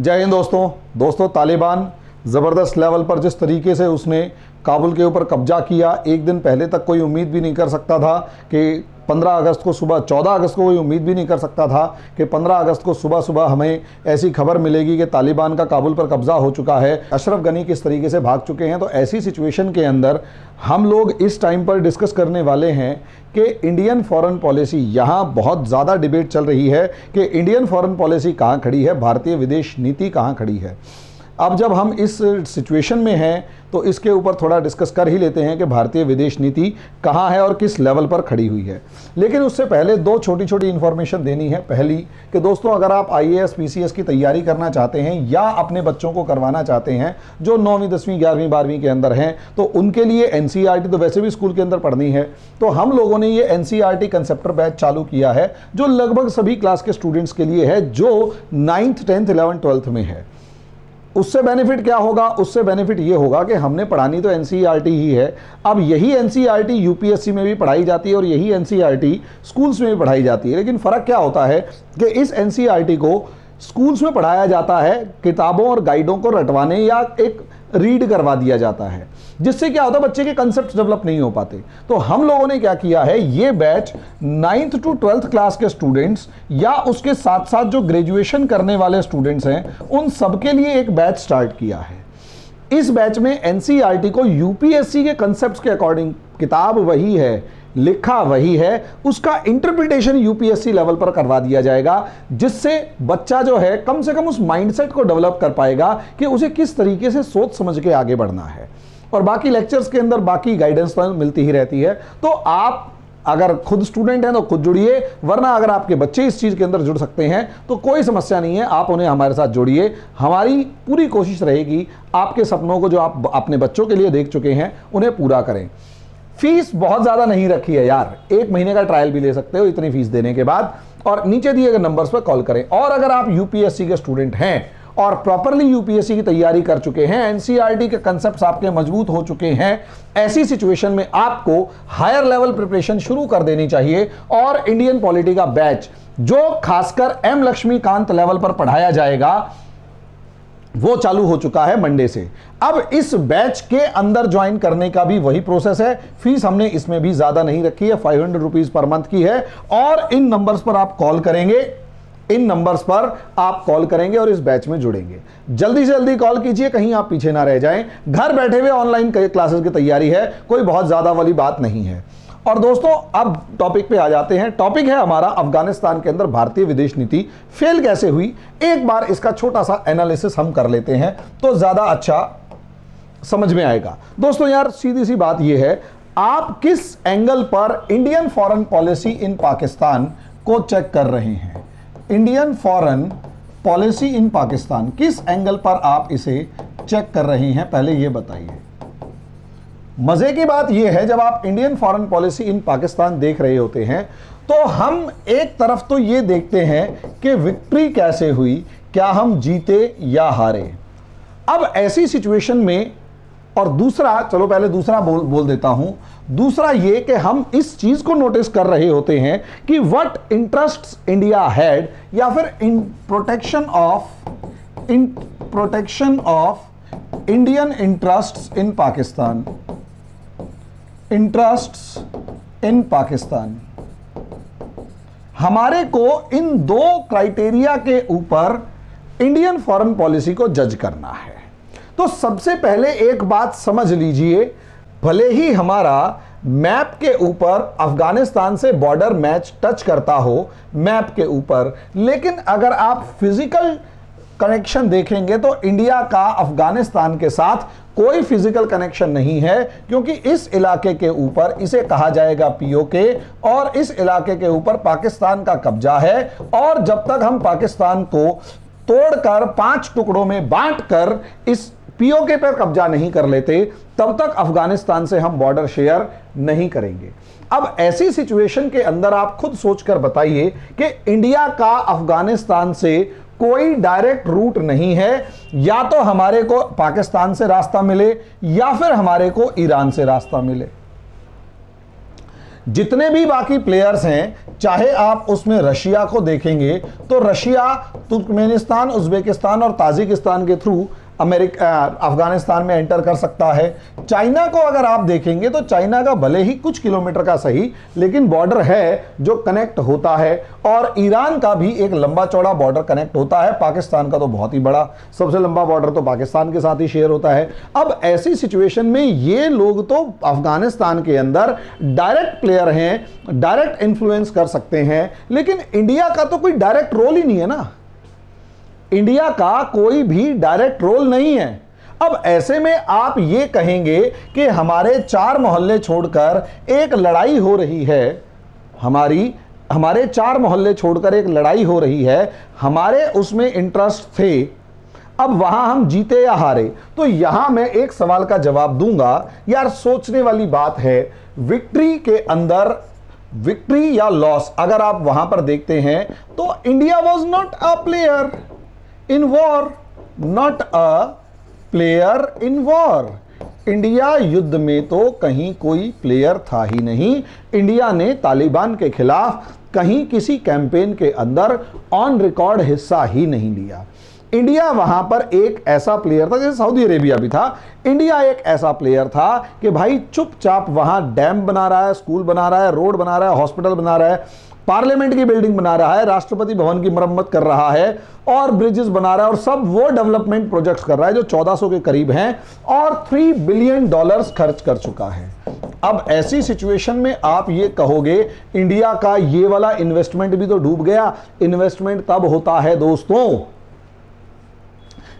जय हिंद दोस्तों तालिबान ज़बरदस्त लेवल पर जिस तरीके से उसने काबुल के ऊपर कब्जा किया, एक दिन पहले तक कोई उम्मीद भी नहीं कर सकता था कि 15 अगस्त को सुबह, 14 अगस्त को कोई उम्मीद भी नहीं कर सकता था कि 15 अगस्त को सुबह सुबह हमें ऐसी खबर मिलेगी कि तालिबान का काबुल पर कब्जा हो चुका है, अशरफ गनी किस तरीके से भाग चुके हैं। तो ऐसी सिचुएशन के अंदर हम लोग इस टाइम पर डिस्कस करने वाले हैं कि इंडियन फॉरेन पॉलिसी, यहाँ बहुत ज़्यादा डिबेट चल रही है कि इंडियन फॉरेन पॉलिसी कहाँ खड़ी है, भारतीय विदेश नीति कहाँ खड़ी है। अब जब हम इस सिचुएशन में हैं तो इसके ऊपर थोड़ा डिस्कस कर ही लेते हैं कि भारतीय विदेश नीति कहाँ है और किस लेवल पर खड़ी हुई है। लेकिन उससे पहले दो छोटी छोटी इन्फॉर्मेशन देनी है। पहली कि दोस्तों, अगर आप IAS PCS की तैयारी करना चाहते हैं या अपने बच्चों को करवाना चाहते हैं जो 9वीं 10वीं 11वीं 12वीं के अंदर हैं, तो उनके लिए NCERT तो वैसे भी स्कूल के अंदर पढ़नी है। तो हम लोगों ने ये NCERT कंसेप्टर बैच चालू किया है जो लगभग सभी क्लास के स्टूडेंट्स के लिए है जो 9th 10th 11th 12th में है। उससे बेनिफिट क्या होगा? उससे बेनिफिट ये होगा कि हमने पढ़ानी तो NCERT ही है। अब यही NCERT UPSC में भी पढ़ाई जाती है और यही NCERT स्कूल्स में भी पढ़ाई जाती है। लेकिन फ़र्क क्या होता है कि इस NCERT को स्कूल्स में पढ़ाया जाता है किताबों और गाइडों को रटवाने या एक रीड करवा दिया जाता है, जिससे क्या होता है बच्चे के कंसेप्ट डेवलप नहीं हो पाते। तो हम लोगों ने क्या किया है, ये batch 9th to 12th class के स्टूडेंट्स या उसके साथ साथ जो ग्रेजुएशन करने वाले स्टूडेंट्स हैं उन सबके लिए एक बैच स्टार्ट किया है। इस बैच में NCERT को UPSC के कंसेप्ट के अकॉर्डिंग, किताब वही है, लिखा वही है, उसका इंटरप्रिटेशन UPSC लेवल पर करवा दिया जाएगा, जिससे बच्चा जो है कम से कम उस माइंडसेट को डेवलप कर पाएगा कि उसे किस तरीके से सोच समझ के आगे बढ़ना है। और बाकी लेक्चर्स के अंदर बाकी गाइडेंस तो मिलती ही रहती है। तो आप अगर खुद स्टूडेंट हैं तो खुद जुड़िए, वरना अगर आपके बच्चे इस चीज़ के अंदर जुड़ सकते हैं तो कोई समस्या नहीं है, आप उन्हें हमारे साथ जोड़िए। हमारी पूरी कोशिश रहेगी आपके सपनों को जो आप अपने बच्चों के लिए देख चुके हैं उन्हें पूरा करें। फीस बहुत ज़्यादा नहीं रखी है यार, 1 महीने का ट्रायल भी ले सकते हो इतनी फीस देने के बाद, और नीचे दिए गए नंबर्स पर कॉल करें। और अगर आप UPSC के स्टूडेंट हैं और प्रॉपरली UPSC की तैयारी कर चुके हैं, NCERT के कंसेप्ट्स आपके मजबूत हो चुके हैं, ऐसी सिचुएशन में आपको हायर लेवल प्रिपरेशन शुरू कर देनी चाहिए। और इंडियन पॉलिटी का बैच जो खासकर M लक्ष्मीकांत लेवल पर पढ़ाया जाएगा वो चालू हो चुका है मंडे से। अब इस बैच के अंदर ज्वाइन करने का भी वही प्रोसेस है। फीस हमने इसमें भी ज्यादा नहीं रखी है, 500 रुपीज पर मंथ की है। और इन नंबर्स पर आप कॉल करेंगे, इन नंबर्स पर आप कॉल करेंगे और इस बैच में जुड़ेंगे। जल्दी से जल्दी कॉल कीजिए, कहीं आप पीछे ना रह जाएं। घर बैठे हुए ऑनलाइन क्लासेस की तैयारी है, कोई बहुत ज्यादा वाली बात नहीं है। और दोस्तों, अब टॉपिक पे आ जाते हैं। टॉपिक है हमारा अफगानिस्तान के अंदर भारतीय विदेश नीति फेल कैसे हुई। एक बार इसका छोटा सा एनालिसिस हम कर लेते हैं तो ज्यादा अच्छा समझ में आएगा। दोस्तों यार, सीधी सी बात यह है, आप किस एंगल पर Indian foreign policy in Pakistan को चेक कर रहे हैं। Indian foreign policy in Pakistan, किस एंगल पर आप इसे चेक कर रहे हैं, पहले यह बताइए। मजे की बात यह है, जब आप Indian foreign policy in Pakistan देख रहे होते हैं तो हम एक तरफ तो ये देखते हैं कि विक्ट्री कैसे हुई, क्या हम जीते या हारे। अब ऐसी सिचुएशन में, और दूसरा, चलो पहले दूसरा बोल देता हूं, दूसरा ये कि हम इस चीज को नोटिस कर रहे होते हैं कि व्हाट इंटरेस्ट्स इंडिया हैड, या फिर in protection of Indian interests in Pakistan, interests in Pakistan. हमारे को इन दो क्राइटेरिया के ऊपर इंडियन फॉरेन पॉलिसी को जज करना है। तो सबसे पहले एक बात समझ लीजिए, भले ही हमारा मैप के ऊपर अफगानिस्तान से बॉर्डर मैच टच करता हो मैप के ऊपर, लेकिन अगर आप फिजिकल कनेक्शन देखेंगे तो इंडिया का अफगानिस्तान के साथ कोई फिजिकल कनेक्शन नहीं है, क्योंकि इस इलाके के ऊपर इसे कहा जाएगा POK और इस इलाके के ऊपर पाकिस्तान का कब्जा है। और जब तक हम पाकिस्तान को तोड़कर 5 टुकड़ों में बांटकर इस POK पर कब्जा नहीं कर लेते, तब तक अफगानिस्तान से हम बॉर्डर शेयर नहीं करेंगे। अब ऐसी सिचुएशन के अंदर आप खुद सोचकर बताइए कि इंडिया का अफगानिस्तान से कोई डायरेक्ट रूट नहीं है, या तो हमारे को पाकिस्तान से रास्ता मिले या फिर हमारे को ईरान से रास्ता मिले। जितने भी बाकी प्लेयर्स हैं, चाहे आप उसमें रशिया को देखेंगे तो रशिया तुर्कमेनिस्तान, उज्बेकिस्तान और ताजिकिस्तान के थ्रू अफगानिस्तान में एंटर कर सकता है। चाइना को अगर आप देखेंगे तो चाइना का भले ही कुछ किलोमीटर का सही, लेकिन बॉर्डर है जो कनेक्ट होता है, और ईरान का भी एक लंबा चौड़ा बॉर्डर कनेक्ट होता है। पाकिस्तान का तो बहुत ही बड़ा, सबसे लंबा बॉर्डर तो पाकिस्तान के साथ ही शेयर होता है। अब ऐसी सिचुएशन में ये लोग तो अफगानिस्तान के अंदर डायरेक्ट प्लेयर हैं, डायरेक्ट इन्फ्लुएंस कर सकते हैं, लेकिन इंडिया का तो कोई डायरेक्ट रोल ही नहीं है ना। इंडिया का कोई भी डायरेक्ट रोल नहीं है। अब ऐसे में आप ये कहेंगे कि हमारे 4 मोहल्ले छोड़कर एक लड़ाई हो रही है, हमारे 4 मोहल्ले छोड़कर एक लड़ाई हो रही है, हमारे उसमें इंटरेस्ट थे, अब वहां हम जीते या हारे। तो यहां मैं एक सवाल का जवाब दूंगा, यार सोचने वाली बात है, विक्ट्री के अंदर विक्ट्री या लॉस अगर आप वहां पर देखते हैं तो India was not a player in war, not a player in war. India युद्ध में तो कहीं कोई प्लेयर था ही नहीं। इंडिया ने तालिबान के खिलाफ कहीं किसी कैंपेन के अंदर ऑन रिकॉर्ड हिस्सा ही नहीं लिया। इंडिया वहां पर एक ऐसा प्लेयर था, जैसे सऊदी अरेबिया भी था, इंडिया एक ऐसा प्लेयर था कि भाई चुपचाप वहां डैम बना रहा है, स्कूल बना रहा है, रोड बना रहा है, हॉस्पिटल बना रहा है, पार्लियामेंट की बिल्डिंग बना रहा है, राष्ट्रपति भवन की मरम्मत कर रहा है और ब्रिजेस बना रहा है, और सब वो डेवलपमेंट प्रोजेक्ट्स कर रहा है जो 1400 के करीब हैं और $3 बिलियन खर्च कर चुका है। अब ऐसी सिचुएशन में आप ये कहोगे इंडिया का ये वाला इन्वेस्टमेंट भी तो डूब गया। इन्वेस्टमेंट तब होता है दोस्तों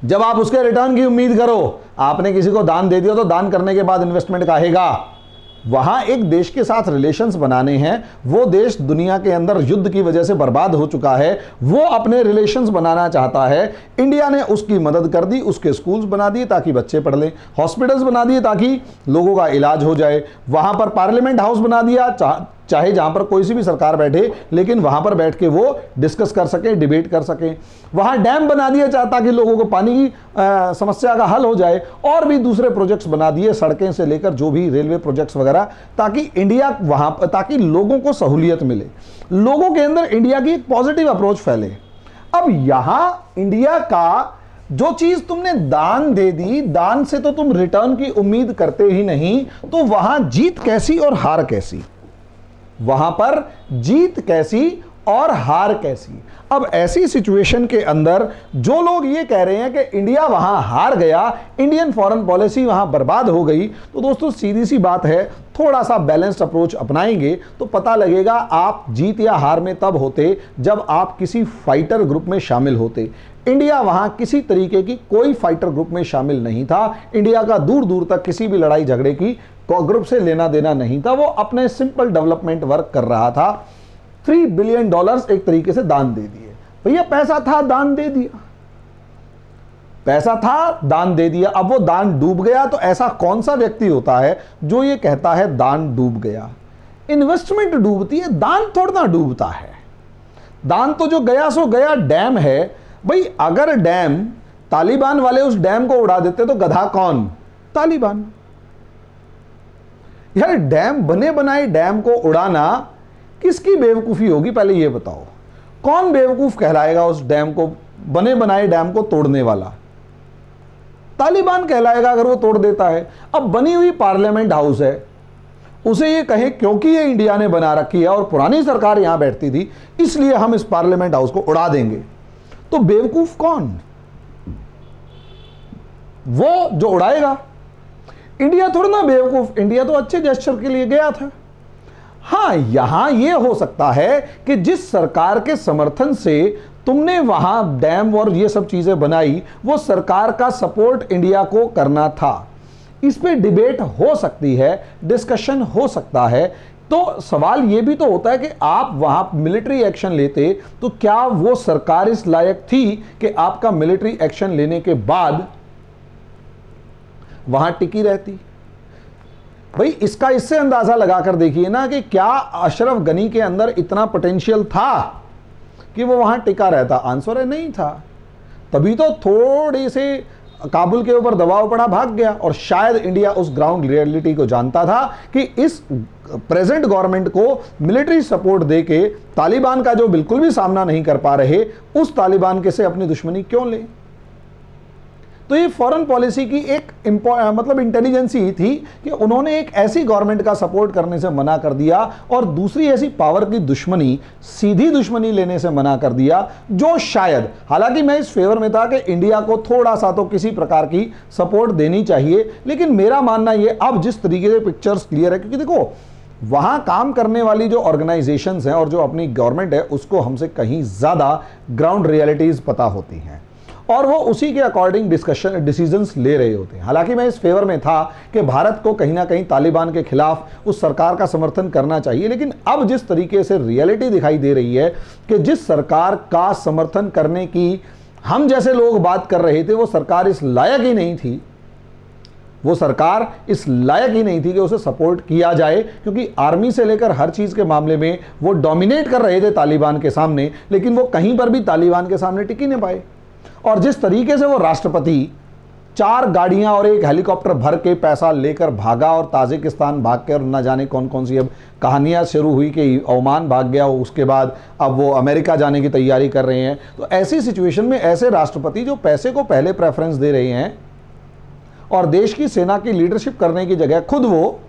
जब आप उसके रिटर्न की उम्मीद करो। आपने किसी को दान दे दिया तो दान करने के बाद इन्वेस्टमेंट काहेगा। वहां एक देश के साथ रिलेशंस बनाने हैं, वो देश दुनिया के अंदर युद्ध की वजह से बर्बाद हो चुका है, वो अपने रिलेशंस बनाना चाहता है। इंडिया ने उसकी मदद कर दी, उसके स्कूल्स बना दिए ताकि बच्चे पढ़ लें, हॉस्पिटल्स बना दिए ताकि लोगों का इलाज हो जाए, वहां पर पार्लियामेंट हाउस बना दिया, चाहे जहां पर कोई सी भी सरकार बैठे लेकिन वहां पर बैठ के वो डिस्कस कर सके, डिबेट कर सके। वहां डैम बना दिए ताकि लोगों को पानी की समस्या का हल हो जाए, और भी दूसरे प्रोजेक्ट्स बना दिए, सड़कें से लेकर जो भी रेलवे प्रोजेक्ट्स वगैरह, ताकि इंडिया वहां ताकि लोगों को सहूलियत मिले, लोगों के अंदर इंडिया की एक पॉजिटिव अप्रोच फैले। अब यहां इंडिया का जो चीज तुमने दान दे दी, दान से तो तुम रिटर्न की उम्मीद करते ही नहीं, तो वहां जीत कैसी और हार कैसी, वहां पर जीत कैसी और हार कैसी। अब ऐसी सिचुएशन के अंदर जो लोग ये कह रहे हैं कि इंडिया वहां हार गया, इंडियन फॉरेन पॉलिसी वहां बर्बाद हो गई, तो दोस्तों सीधी सी बात है, थोड़ा सा बैलेंस्ड अप्रोच अपनाएंगे तो पता लगेगा आप जीत या हार में तब होते जब आप किसी फाइटर ग्रुप में शामिल होते। इंडिया वहां किसी तरीके की कोई फाइटर ग्रुप में शामिल नहीं था। इंडिया का दूर दूर तक किसी भी लड़ाई झगड़े की ग्रुप से लेना देना नहीं था। वो अपने सिंपल डेवलपमेंट वर्क कर रहा था। $3 बिलियन एक तरीके से दान दे दिए। भैया पैसा था, दान दे दिया, पैसा था, दान दे दिया। अब वो दान डूब गया तो ऐसा कौन सा व्यक्ति होता है जो ये कहता है दान डूब गया? इन्वेस्टमेंट डूबती है, दान थोड़ा ना डूबता है। दान तो जो गया सो गया। डैम है भाई, अगर डैम तालिबान वाले उस डैम को उड़ा देते तो गधा कौन? तालिबान। यार डैम, बने बनाए डैम को उड़ाना किसकी बेवकूफी होगी पहले ये बताओ। कौन बेवकूफ कहलाएगा उस डैम को, बने बनाए डैम को तोड़ने वाला? तालिबान कहलाएगा अगर वो तोड़ देता है। अब बनी हुई पार्लियामेंट हाउस है, उसे ये कहे क्योंकि ये इंडिया ने बना रखी है और पुरानी सरकार यहां बैठती थी इसलिए हम इस पार्लियामेंट हाउस को उड़ा देंगे, तो बेवकूफ कौन? वो जो उड़ाएगा। इंडिया थोड़ा ना बेवकूफ, इंडिया तो अच्छे जेस्चर के लिए गया था। हां, यहां यह हो सकता है कि जिस सरकार के समर्थन से तुमने वहां डैम और ये सब चीजें बनाई, वो सरकार का सपोर्ट इंडिया को करना था। इस पे डिबेट हो सकती है, डिस्कशन हो सकता है। तो सवाल यह भी तो होता है कि आप वहां मिलिट्री एक्शन लेते तो क्या वो सरकार इस लायक थी कि आपका मिलिट्री एक्शन लेने के बाद वहां टिकी रहती? भाई इसका इससे अंदाजा लगाकर देखिए ना कि क्या अशरफ गनी के अंदर इतना पोटेंशियल था कि वो वहां टिका रहता? आंसर है नहीं था। तभी तो थोड़े से काबुल के ऊपर दबाव पड़ा, भाग गया। और शायद इंडिया उस ग्राउंड रियलिटी को जानता था कि इस प्रेजेंट गवर्नमेंट को मिलिट्री सपोर्ट देके तालिबान का जो बिल्कुल भी सामना नहीं कर पा रहे, उस तालिबान के से अपनी दुश्मनी क्यों ले। तो ये फॉरेन पॉलिसी की एक मतलब इंटेलिजेंस ही थी कि उन्होंने एक ऐसी गवर्नमेंट का सपोर्ट करने से मना कर दिया और दूसरी ऐसी पावर की दुश्मनी, सीधी दुश्मनी लेने से मना कर दिया, जो शायद, हालांकि मैं इस फेवर में था कि इंडिया को थोड़ा सा तो किसी प्रकार की सपोर्ट देनी चाहिए, लेकिन मेरा मानना ये अब जिस तरीके से पिक्चर्स क्लियर है, क्योंकि देखो वहां काम करने वाली जो ऑर्गेनाइजेशंस हैं और जो अपनी गवर्नमेंट है उसको हमसे कहीं ज्यादा ग्राउंड रियलिटीज पता होती हैं और वो उसी के अकॉर्डिंग डिसीजंस ले रहे होते हैं। हालांकि मैं इस फेवर में था कि भारत को कहीं ना कहीं तालिबान के खिलाफ उस सरकार का समर्थन करना चाहिए, लेकिन अब जिस तरीके से रियलिटी दिखाई दे रही है कि जिस सरकार का समर्थन करने की हम जैसे लोग बात कर रहे थे, वो सरकार इस लायक ही नहीं थी, वो सरकार इस लायक ही नहीं थी कि उसे सपोर्ट किया जाए, क्योंकि आर्मी से लेकर हर चीज के मामले में वो डोमिनेट कर रहे थे तालिबान के सामने, लेकिन वो कहीं पर भी तालिबान के सामने टिक ही नहीं पाए। और जिस तरीके से वो राष्ट्रपति 4 गाड़ियां और एक हेलीकॉप्टर भर के पैसा लेकर भागा और ताजिकिस्तान भाग के, और न जाने कौन कौन सी अब कहानियां शुरू हुई कि ओमान भाग गया, उसके बाद अब वो अमेरिका जाने की तैयारी कर रहे हैं। तो ऐसी सिचुएशन में ऐसे राष्ट्रपति जो पैसे को पहले प्रेफरेंस दे रहे हैं और देश की सेना की लीडरशिप करने की जगह खुद वो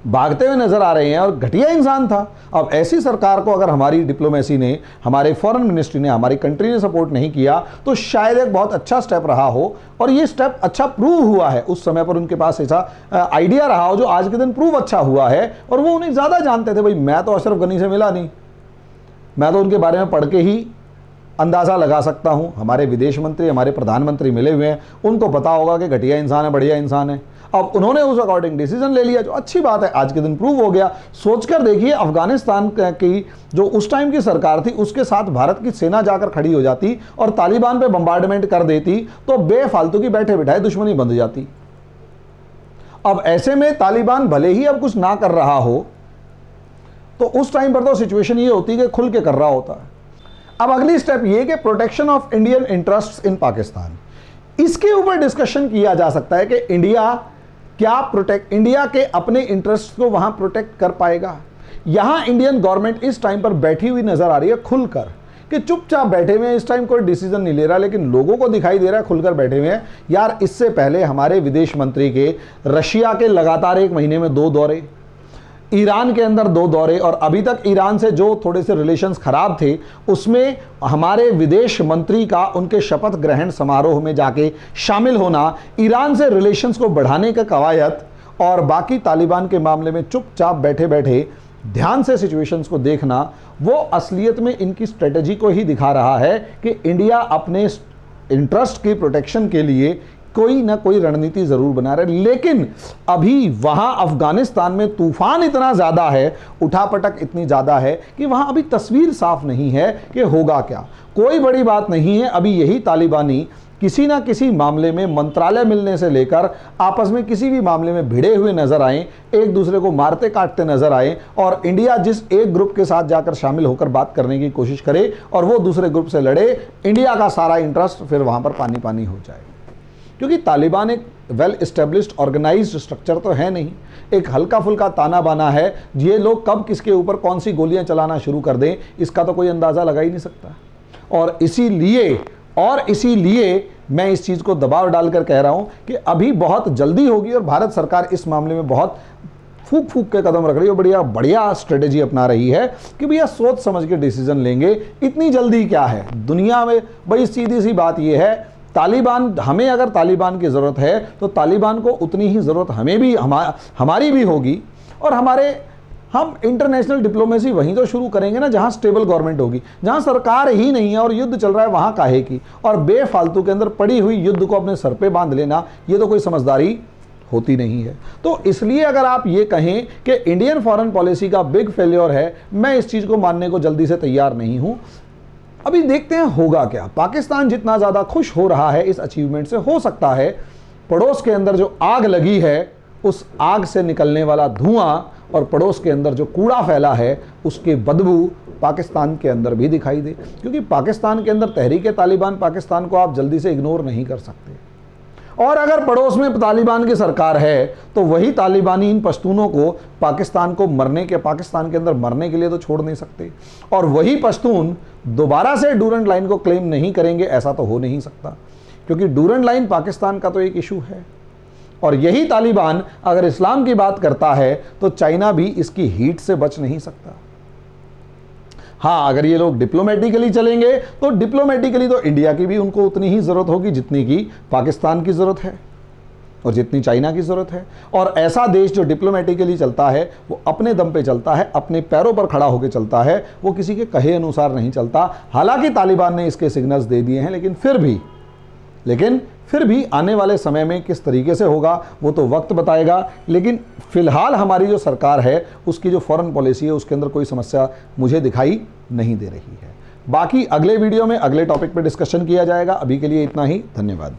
भागते हुए नजर आ रहे हैं, और घटिया इंसान था। अब ऐसी सरकार को अगर हमारी डिप्लोमेसी ने, हमारे फॉरेन मिनिस्ट्री ने, हमारी कंट्री ने सपोर्ट नहीं किया तो शायद एक बहुत अच्छा स्टेप रहा हो, और ये स्टेप अच्छा प्रूव हुआ है। उस समय पर उनके पास ऐसा आइडिया रहा हो जो आज के दिन प्रूव अच्छा हुआ है, और वो उन्हें ज़्यादा जानते थे। भाई मैं तो अशरफ गनी से मिला नहीं, मैं तो उनके बारे में पढ़ के ही अंदाज़ा लगा सकता हूँ। हमारे विदेश मंत्री, हमारे प्रधानमंत्री मिले हुए हैं, उनको पता होगा कि घटिया इंसान है, बढ़िया इंसान है। अब उन्होंने उस अकॉर्डिंग डिसीजन ले लिया, जो अच्छी बात है, आज के दिन प्रूव हो गया। सोचकर देखिए, अफगानिस्तान की जो उस टाइम की सरकार थी उसके साथ भारत की सेना जाकर खड़ी हो जाती और तालिबान पे बम्बार्डमेंट कर देती तो बेफालतू की बैठे बिठाए दुश्मनी बंध जाती। अब ऐसे में तालिबान भले ही अब कुछ ना कर रहा हो, तो उस टाइम पर तो सिचुएशन ये होती कि खुल के कर रहा होता है। अब अगली स्टेप ये कि protection of Indian interests in Pakistan, इसके ऊपर डिस्कशन किया जा सकता है कि इंडिया के अपने इंटरेस्ट को वहां प्रोटेक्ट कर पाएगा। यहां इंडियन गवर्नमेंट इस टाइम पर बैठी हुई नजर आ रही है खुलकर, कि चुपचाप बैठे हुए हैं, इस टाइम कोई डिसीजन नहीं ले रहा, लेकिन लोगों को दिखाई दे रहा है खुलकर बैठे हुए हैं। यार, इससे पहले हमारे विदेश मंत्री के रशिया के लगातार 1 महीने में 2 दौरे, ईरान के अंदर 2 दौरे, और अभी तक ईरान से जो थोड़े से रिलेशंस खराब थे उसमें हमारे विदेश मंत्री का उनके शपथ ग्रहण समारोह में जाके शामिल होना, ईरान से रिलेशंस को बढ़ाने का कवायद, और बाकी तालिबान के मामले में चुपचाप बैठे बैठे ध्यान से सिचुएशंस को देखना, वो असलियत में इनकी स्ट्रेटजी को ही दिखा रहा है कि इंडिया अपने इंटरेस्ट की प्रोटेक्शन के लिए कोई ना कोई रणनीति जरूर बना रहे। लेकिन अभी वहां अफगानिस्तान में तूफान इतना ज्यादा है, उठापटक इतनी ज्यादा है कि वहां अभी तस्वीर साफ नहीं है कि होगा क्या। कोई बड़ी बात नहीं है, अभी यही तालिबानी किसी ना किसी मामले में मंत्रालय मिलने से लेकर आपस में किसी भी मामले में भिड़े हुए नजर आए, एक दूसरे को मारते काटते नजर आए, और इंडिया जिस एक ग्रुप के साथ जाकर शामिल होकर बात करने की कोशिश करे और वो दूसरे ग्रुप से लड़े, इंडिया का सारा इंटरेस्ट फिर वहां पर पानी पानी हो जाए। क्योंकि तालिबान एक वेल एस्टेब्लिश्ड ऑर्गेनाइज्ड स्ट्रक्चर तो है नहीं, एक हल्का फुल्का ताना बाना है। ये लोग कब किसके ऊपर कौन सी गोलियां चलाना शुरू कर दें इसका तो कोई अंदाज़ा लगा ही नहीं सकता। और इसीलिए मैं इस चीज़ को दबाव डालकर कह रहा हूं कि अभी बहुत जल्दी होगी, और भारत सरकार इस मामले में बहुत फूक फूक के कदम रख रही है, बढ़िया बढ़िया स्ट्रेटेजी अपना रही है कि भैया सोच समझ के डिसीजन लेंगे। इतनी जल्दी क्या है दुनिया में, भाई सीधी सी बात यह है, तालिबान, हमें अगर तालिबान की ज़रूरत है तो तालिबान को उतनी ही ज़रूरत हमें भी, हमारी भी होगी। और हम इंटरनेशनल डिप्लोमेसी वहीं तो शुरू करेंगे ना जहां स्टेबल गवर्नमेंट होगी। जहां सरकार ही नहीं है और युद्ध चल रहा है, वहां काहे की, और बेफालतू के अंदर पड़ी हुई युद्ध को अपने सर पे बांध लेना, ये तो कोई समझदारी होती नहीं है। तो इसलिए अगर आप ये कहें कि इंडियन फॉरेन पॉलिसी का बिग फेलियर है, मैं इस चीज़ को मानने को जल्दी से तैयार नहीं हूं। अभी देखते हैं होगा क्या। पाकिस्तान जितना ज़्यादा खुश हो रहा है इस अचीवमेंट से, हो सकता है पड़ोस के अंदर जो आग लगी है उस आग से निकलने वाला धुआं और पड़ोस के अंदर जो कूड़ा फैला है उसके बदबू पाकिस्तान के अंदर भी दिखाई दे, क्योंकि पाकिस्तान के अंदर तहरीक-ए-तालिबान पाकिस्तान को आप जल्दी से इग्नोर नहीं कर सकते। और अगर पड़ोस में तालिबान की सरकार है तो वही तालिबानी इन पश्तूनों को पाकिस्तान के अंदर मरने के लिए तो छोड़ नहीं सकते, और वही पश्तून दोबारा से डूरंड लाइन को क्लेम नहीं करेंगे, ऐसा तो हो नहीं सकता, क्योंकि डूरंड लाइन पाकिस्तान का तो एक इशू है। और यही तालिबान अगर इस्लाम की बात करता है तो चाइना भी इसकी हीट से बच नहीं सकता। हाँ, अगर ये लोग डिप्लोमेटिकली चलेंगे तो डिप्लोमेटिकली तो इंडिया की भी उनको उतनी ही ज़रूरत होगी जितनी की पाकिस्तान की ज़रूरत है और जितनी चाइना की ज़रूरत है। और ऐसा देश जो डिप्लोमेटिकली चलता है वो अपने दम पे चलता है, अपने पैरों पर खड़ा होकर चलता है, वो किसी के कहे अनुसार नहीं चलता। हालांकि तालिबान ने इसके सिग्नल्स दे दिए हैं, लेकिन फिर भी आने वाले समय में किस तरीके से होगा वो तो वक्त बताएगा। लेकिन फिलहाल हमारी जो सरकार है उसकी जो फॉरेन पॉलिसी है उसके अंदर कोई समस्या मुझे दिखाई नहीं दे रही है। बाकी अगले वीडियो में अगले टॉपिक पर डिस्कशन किया जाएगा। अभी के लिए इतना ही, धन्यवाद।